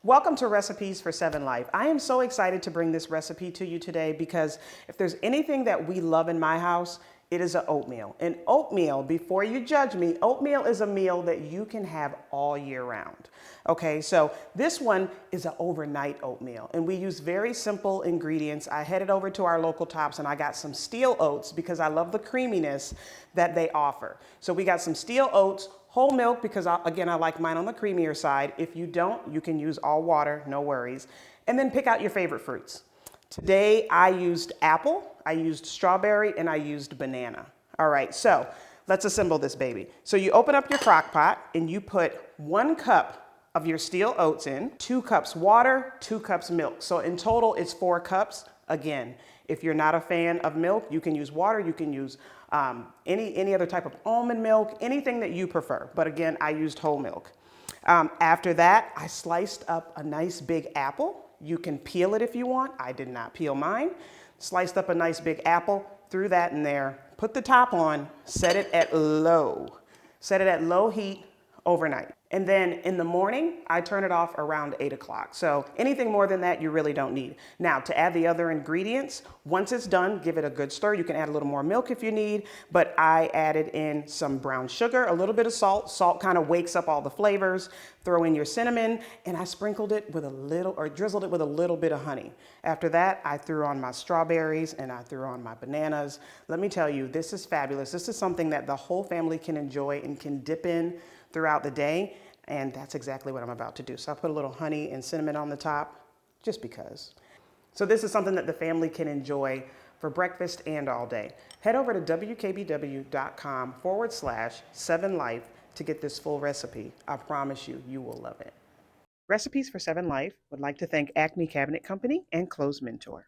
Welcome to Recipes for 7 Life. I am so excited to bring this recipe to you today because if there's anything that we love in my house, it is an oatmeal. And oatmeal, before you judge me, oatmeal is a meal that you can have all year round. Okay, so this one is an overnight oatmeal and we use very simple ingredients. I headed over to our local Tops and I got some steel oats because I love the creaminess that they offer. So we got some steel oats, whole milk because again, I like mine on the creamier side. If you don't, you can use all water, no worries. And then pick out your favorite fruits. Today I used apple, I used strawberry, and I used banana. All right, so let's assemble this baby. So you open up your crock pot and you put 1 cup of your steel oats in, 2 cups water, 2 cups milk. So in total it's 4 cups. Again, if you're not a fan of milk, you can use water, you can use any other type of almond milk, anything that you prefer. But again, I used whole milk. After that, I sliced up a nice big apple. You can peel it if you want. I did not peel mine. Sliced up a nice big apple, threw that in there, put the top on, set it at low. Set it at low heat overnight. And then in the morning, I turn it off around 8 o'clock. So anything more than that, you really don't need. Now to add the other ingredients, once it's done, give it a good stir. You can add a little more milk if you need, but I added in some brown sugar, a little bit of salt. Salt kind of wakes up all the flavors. Throw in your cinnamon, and I sprinkled it with a little, or drizzled it with a little bit of honey. After that, I threw on my strawberries and I threw on my bananas. Let me tell you, this is fabulous. This is something that the whole family can enjoy and can dip in throughout the day. And that's exactly what I'm about to do. So I put a little honey and cinnamon on the top, just because. So this is something that the family can enjoy for breakfast and all day. Head over to wkbw.com/7life to get this full recipe. I promise you, you will love it. Recipes for 7 Life would like to thank Acme Cabinet Company and Clothes Mentor.